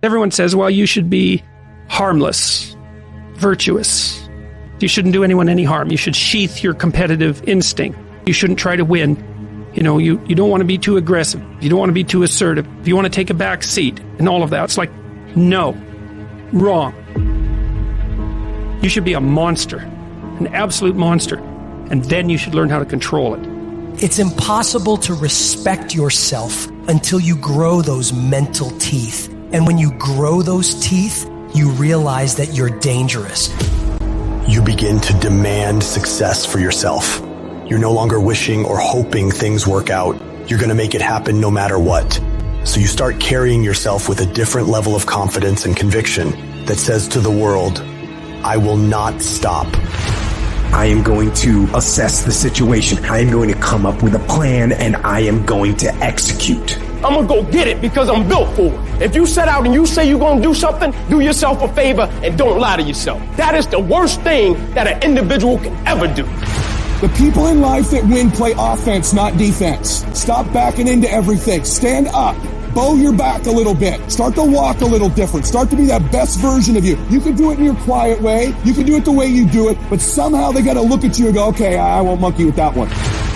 Everyone says, well, you should be harmless, virtuous. You shouldn't do anyone any harm. You should sheath your competitive instinct. You shouldn't try to win. You know, you don't want to be too aggressive. You don't want to be too assertive. You want to take a back seat and all of that. It's like, no, wrong. You should be a monster, an absolute monster. And then you should learn how to control it. It's impossible to respect yourself until you grow those mental teeth. And when you grow those teeth, you realize that you're dangerous. You begin to demand success for yourself. You're no longer wishing or hoping things work out. You're going to make it happen no matter what. So you start carrying yourself with a different level of confidence and conviction that says to the world, I will not stop. I am going to assess the situation. I am going to come up with a plan, and I am going to execute. I'm gonna go get it because I'm built for it. If you set out and you say you're gonna do something, do yourself a favor and don't lie to yourself. That is the worst thing that an individual can ever do. The people in life that win play offense, not defense. Stop backing into everything. Stand up. Bow your back a little bit. Start to walk a little different. Start to be that best version of you. You can do it in your quiet way. You can do it the way you do it. But somehow they got to look at you and go, okay, I won't monkey with that one.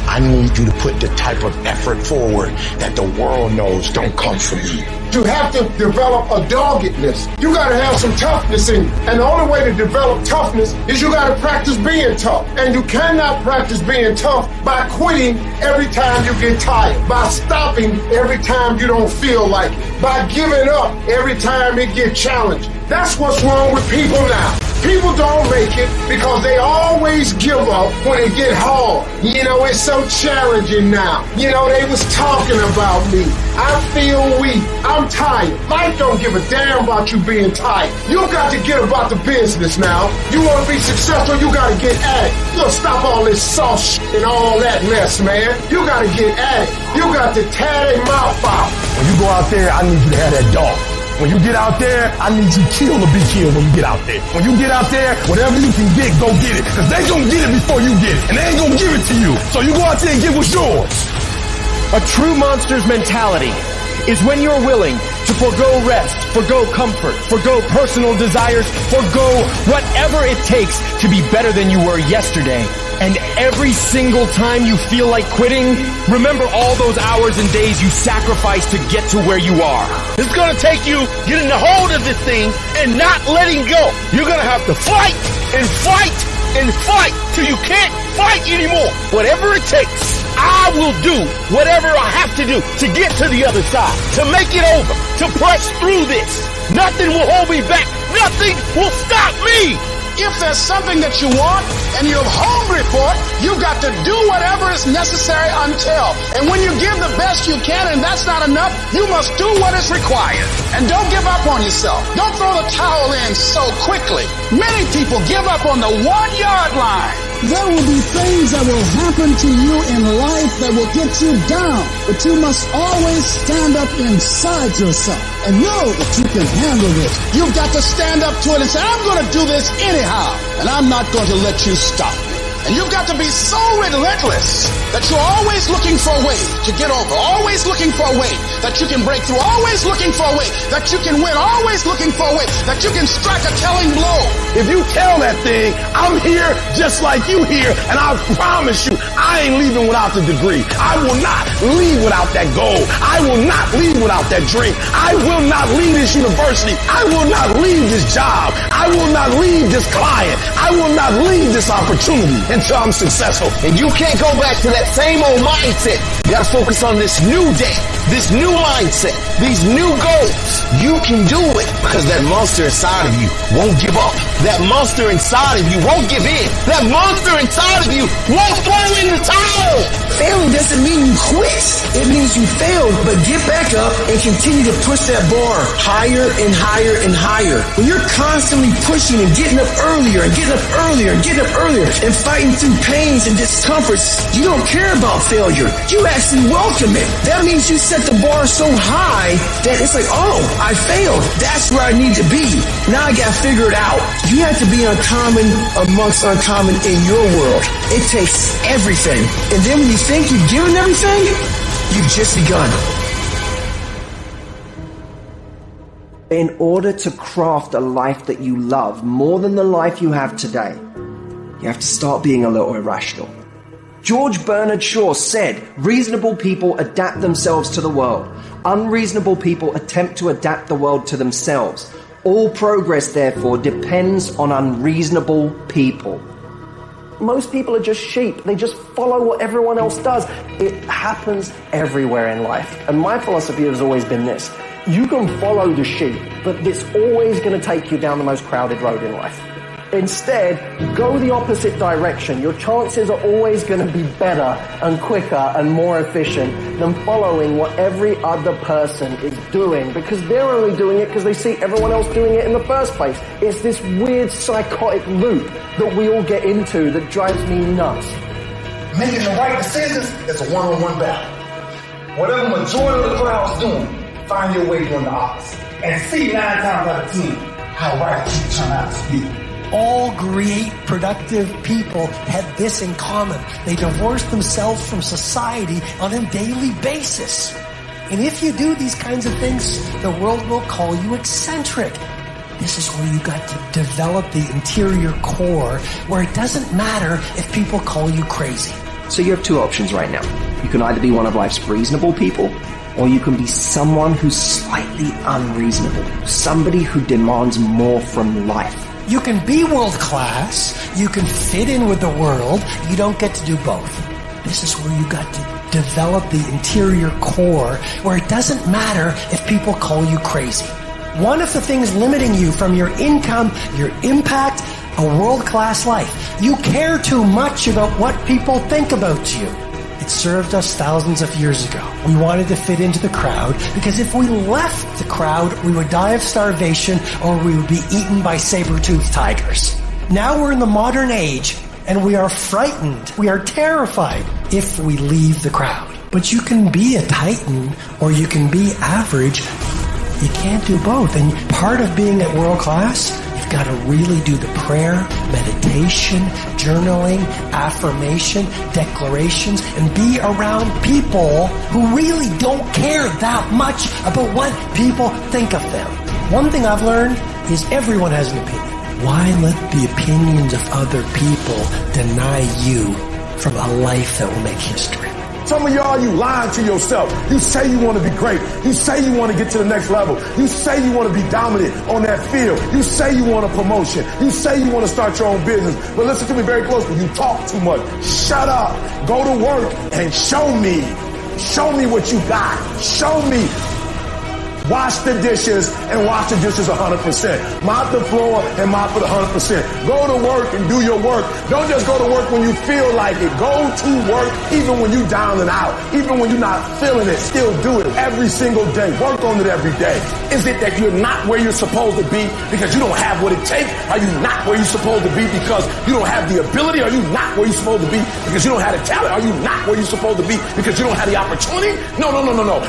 I need you to put the type of effort forward that the world knows don't come from you. You have to develop a doggedness. You got to have some toughness in you. And the only way to develop toughness is you got to practice being tough. And you cannot practice being tough by quitting every time you get tired, by stopping every time you don't feel like it, by giving up every time it gets challenging. That's what's wrong with people now. People don't make it because they always give up when it get hard. You know, it's so challenging now. You know, they was talking about me. I feel weak. I'm tired. Life don't give a damn about you being tired. You got to get about the business now. You want to be successful, you got to get at it. You gotta stop all this soft shit and all that mess, man. You got to get at it. You got to tear their mouth out. When you go out there, I need you to have that dog. When you get out there, I need you kill or be killed when you get out there. When you get out there, whatever you can get, go get it. Because they gonna get it before you get it. And they ain't gonna give it to you. So you go out there and get what's yours. A true monster's mentality is when you're willing to forgo rest, forgo comfort, forgo personal desires, forgo whatever it takes to be better than you were yesterday. And every single time you feel like quitting, remember all those hours and days you sacrificed to get to where you are. It's gonna take you getting a hold of this thing and not letting go. You're gonna have to fight and fight and fight till you can't fight anymore. Whatever it takes, I will do whatever I have to do to get to the other side, to make it over, to press through this. Nothing will hold me back. Nothing will stop me. If there's something that you want and you're hungry for it, you got to do whatever is necessary until. And when you give the best you can and that's not enough, you must do what is required. And don't give up on yourself. Don't throw the towel in so quickly. Many people give up on the 1-yard line. There will be things that will happen to you in life that will get you down, but you must always stand up inside yourself and know that you can handle this. You've got to stand up to it and say, I'm going to do this anyhow, and I'm not going to let you stop me. And you've got to be so relentless that you're always looking for a way to get over, always looking for a way that you can break through, always looking for a way that you can win, always looking for a way that you can strike a telling blow. If you tell that thing, I'm here just like you here, and I promise you, I ain't leaving without the degree. I will not leave without that goal. I will not leave without that dream. I will not leave this university. I will not leave this job. I will not leave this client. I will not leave this opportunity until I'm successful. And you can't go back to that same old mindset. You gotta focus on this new day, this new mindset, these new goals. You can do it because that monster inside of you won't give up. That monster inside of you won't give in. That monster inside of you won't throw in the towel. Failing doesn't mean you quit. It means you failed, but get back up and continue to push that bar higher and higher and higher. When you're constantly pushing and getting up earlier and getting up earlier and getting up earlier and fighting through pains and discomforts, you don't care about failure. You actually welcome it. That means you set the bar so high that it's like, oh, I failed. That's where I need to be. Now I gotta figure it out. You have to be uncommon amongst uncommon in your world. It takes everything. And then when you think you've given everything, you've just begun. In order to craft a life that you love more than the life you have today, you have to start being a little irrational. George Bernard Shaw said, reasonable people adapt themselves to the world. Unreasonable people attempt to adapt the world to themselves. All progress, therefore, depends on unreasonable people. Most people are just sheep. They just follow what everyone else does. It happens everywhere in life. And my philosophy has always been this. You can follow the sheep, but it's always going to take you down the most crowded road in life. Instead, go the opposite direction. Your chances are always going to be better and quicker and more efficient than following what every other person is doing, because they're only doing it because they see everyone else doing it in the first place. It's this weird psychotic loop that we all get into that drives me nuts. Making the right decisions is a one-on-one battle. Whatever majority of the crowd's doing, find your way doing the opposite. And see 9 times out of 10 how right you turn out to be. All great, productive people have this in common. They divorce themselves from society on a daily basis. And if you do these kinds of things, the world will call you eccentric. This is where you got to develop the interior core, where it doesn't matter if people call you crazy. So you have two options right now. You can either be one of life's reasonable people, or you can be someone who's slightly unreasonable. Somebody who demands more from life. You can be world class, you can fit in with the world, you don't get to do both. This is where you got to develop the interior core, where it doesn't matter if people call you crazy. One of the things limiting you from your income, your impact, a world-class life. You care too much about what people think about you. It served us thousands of years ago. We wanted to fit into the crowd because if we left the crowd, we would die of starvation or we would be eaten by saber-toothed tigers. Now we're in the modern age and we are frightened. We are terrified if we leave the crowd. But you can be a titan or you can be average. You can't do both. And part of being at world class, you've got to really do the prayer, meditation, journaling, affirmation, declarations, and be around people who really don't care that much about what people think of them. One thing I've learned is everyone has an opinion. Why let the opinions of other people deny you from a life that will make history? Some of y'all, you lying to yourself. You say you want to be great. You say you want to get to the next level. You say you want to be dominant on that field. You say you want a promotion. You say you want to start your own business. But listen to me very closely. You talk too much. Shut up. Go to work and show me. Show me what you got. Show me. Wash the dishes and wash the dishes 100%. Mop the floor and mop it 100%. Go to work and do your work. Don't just go to work when you feel like it. Go to work even when you're down and out. Even when you're not feeling it. Still do it every single day. Work on it every day. Is it that you're not where you're supposed to be because you don't have what it takes? Are you not where you're supposed to be because you don't have the ability? Are you not where you're supposed to be because you don't have the talent? Are you not where you're supposed to be because you don't have the opportunity? No.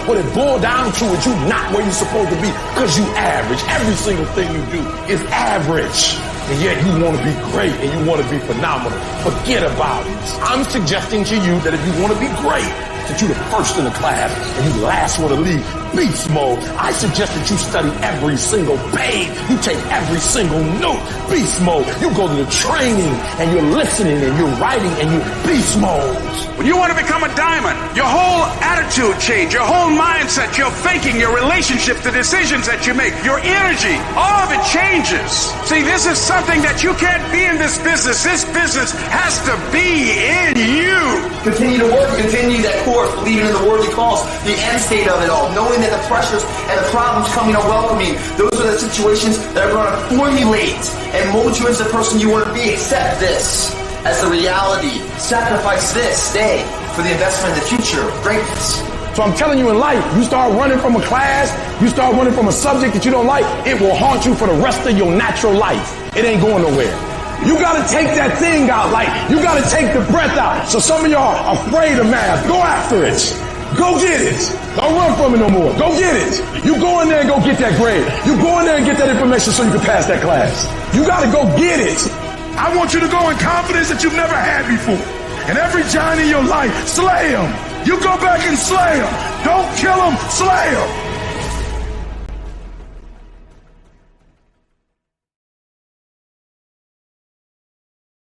What it boiled down to is you not where you're supposed to be because you average. Every single thing you do is average. And yet you want to be great and you want to be phenomenal. Forget about it. I'm suggesting to you that if you want to be great, that you're the first in the class and you last want to leave beast mode. I suggest that you study every single page. You take every single note. Beast mode. You go to the training and you're listening and you're writing and you're beast mode. When you want to become a diamond, your whole attitude change, your whole mindset, your thinking, your relationship, the decisions that you make, your energy, all of it changes. See, this is something that you can't be in this business. This business has to be in you. Continue to work, continue that course, believing in the worldly cause, the end state of it all, knowing that the pressures and the problems coming are welcoming. Those are the situations that are going to formulate and mold you into the person you want to be. Accept this as the reality. Sacrifice this day for the investment in the future of greatness. So I'm telling you, in life, you start running from a class, you start running from a subject that you don't like, it will haunt you for the rest of your natural life. It ain't going nowhere. You gotta take that thing out, like, you gotta take the breath out. So some of y'all are afraid of math. Go after it. Go get it. Don't run from it no more. Go get it. You go in there and go get that grade. You go in there and get that information so you can pass that class. You gotta go get it. I want you to go in confidence that you've never had before. And every giant in your life, slay him. You go back and slay him. Don't kill him, slay him.